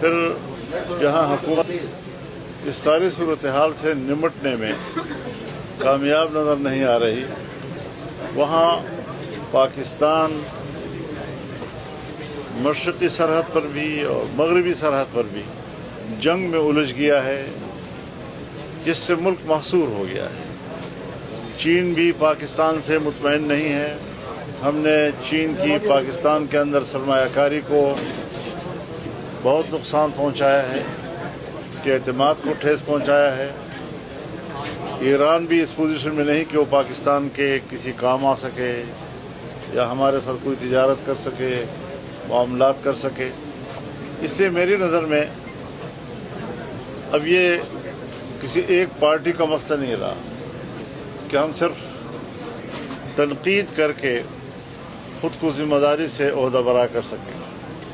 پھر جہاں حکومت اس ساری صورتحال سے نمٹنے میں کامیاب نظر نہیں آ رہی، وہاں پاکستان مشرقی سرحد پر بھی اور مغربی سرحد پر بھی جنگ میں الجھ گیا ہے، جس سے ملک محصور ہو گیا ہے۔ چین بھی پاکستان سے مطمئن نہیں ہے۔ ہم نے چین کی پاکستان کے اندر سرمایہ کاری کو بہت نقصان پہنچایا ہے، اس کے اعتماد کو ٹھیس پہنچایا ہے۔ ایران بھی اس پوزیشن میں نہیں کہ وہ پاکستان کے کسی کام آ سکے یا ہمارے ساتھ کوئی تجارت کر سکے، معاملات کر سکے۔ اس لیے میری نظر میں اب یہ کسی ایک پارٹی کا مسئلہ نہیں رہا کہ ہم صرف تنقید کر کے خود کو ذمہ داری سے عہدہ برا کر سکیں،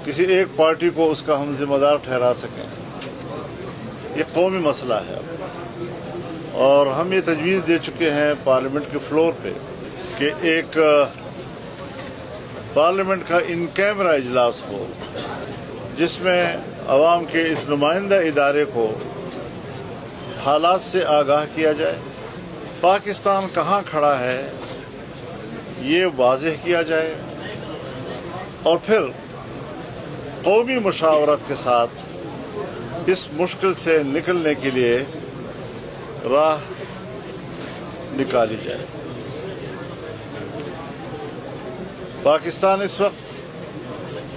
کسی ایک پارٹی کو اس کا ہم ذمہ دار ٹھہرا سکیں۔ یہ قومی مسئلہ ہے اب، اور ہم یہ تجویز دے چکے ہیں پارلیمنٹ کے فلور پہ کہ ایک پارلیمنٹ کا ان کیمرہ اجلاس ہو، جس میں عوام کے اس نمائندہ ادارے کو حالات سے آگاہ کیا جائے، پاکستان کہاں کھڑا ہے یہ واضح کیا جائے، اور پھر قومی مشاورت کے ساتھ اس مشکل سے نکلنے کے لیے راہ نکالی جائے۔ پاکستان اس وقت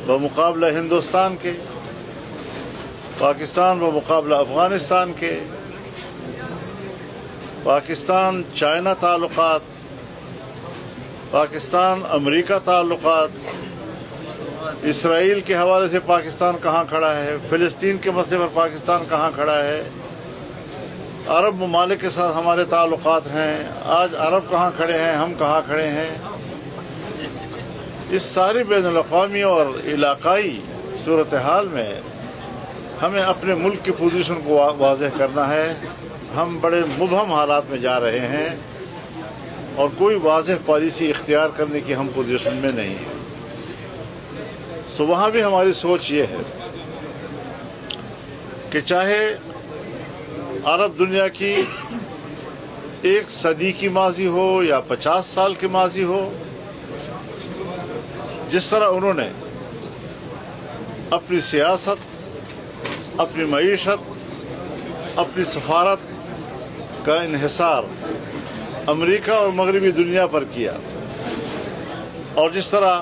بمقابلہ ہندوستان کے، پاکستان بمقابلہ افغانستان کے، پاکستان چائنا تعلقات، پاکستان امریکہ تعلقات، اسرائیل کے حوالے سے پاکستان کہاں کھڑا ہے، فلسطین کے مسئلے پر پاکستان کہاں کھڑا ہے، عرب ممالک کے ساتھ ہمارے تعلقات ہیں، آج عرب کہاں کھڑے ہیں، ہم کہاں کھڑے ہیں۔ اس ساری بین الاقوامی اور علاقائی صورتحال میں ہمیں اپنے ملک کی پوزیشن کو واضح کرنا ہے۔ ہم بڑے مبہم حالات میں جا رہے ہیں اور کوئی واضح پالیسی اختیار کرنے کی ہم پوزیشن میں نہیں ہیں۔ سو وہاں بھی ہماری سوچ یہ ہے کہ چاہے عرب دنیا کی 1 صدی کی ماضی ہو یا 50 سال کی ماضی ہو، جس طرح انہوں نے اپنی سیاست، اپنی معیشت، اپنی سفارت کا انحصار امریکہ اور مغربی دنیا پر کیا، اور جس طرح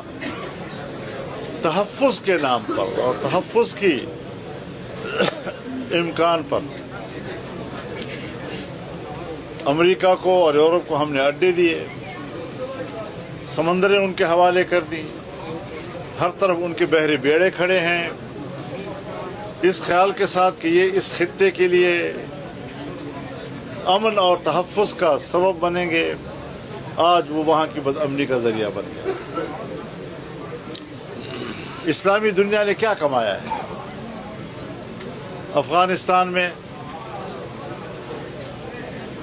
تحفظ کے نام پر اور تحفظ کی امکان پر امریکہ کو اور یورپ کو ہم نے اڈے دیے، سمندریں ان کے حوالے کر دی، ہر طرف ان کے بحری بیڑے کھڑے ہیں، اس خیال کے ساتھ کہ یہ اس خطے کے لیے امن اور تحفظ کا سبب بنیں گے۔ آج وہ وہاں کی بد امنی کا ذریعہ بن گیا۔ اسلامی دنیا نے کیا کمایا ہے؟ افغانستان میں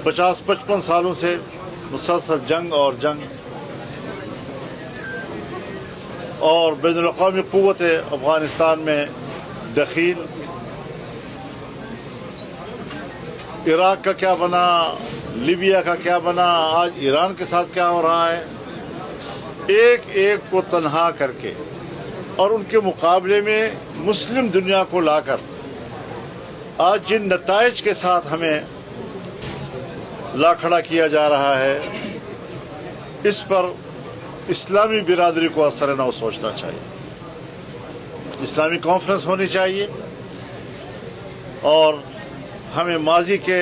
50-55 سالوں سے مسلسل جنگ اور بین الاقوامی قوت افغانستان میں دخیل، عراق کا کیا بنا، لیبیا کا کیا بنا، آج ایران کے ساتھ کیا ہو رہا ہے۔ ایک ایک کو تنہا کر کے اور ان کے مقابلے میں مسلم دنیا کو لا کر آج جن نتائج کے ساتھ ہمیں لا کھڑا کیا جا رہا ہے، اس پر اسلامی برادری کو اثر نو سوچنا چاہیے۔ اسلامی کانفرنس ہونی چاہیے اور ہمیں ماضی کے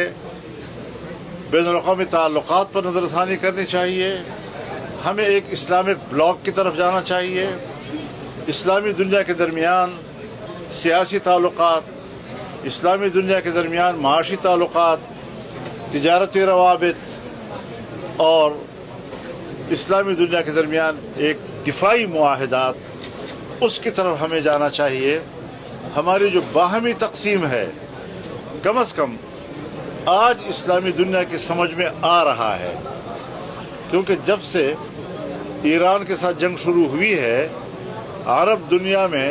بین الاقوامی تعلقات پر نظر ثانی کرنی چاہیے۔ ہمیں ایک اسلامک بلاک کی طرف جانا چاہیے۔ اسلامی دنیا کے درمیان سیاسی تعلقات، اسلامی دنیا کے درمیان معاشی تعلقات، تجارتی روابط اور اسلامی دنیا کے درمیان ایک دفاعی معاہدات، اس کی طرف ہمیں جانا چاہیے۔ ہماری جو باہمی تقسیم ہے، کم از کم آج اسلامی دنیا کی سمجھ میں آ رہا ہے، کیونکہ جب سے ایران کے ساتھ جنگ شروع ہوئی ہے، عرب دنیا میں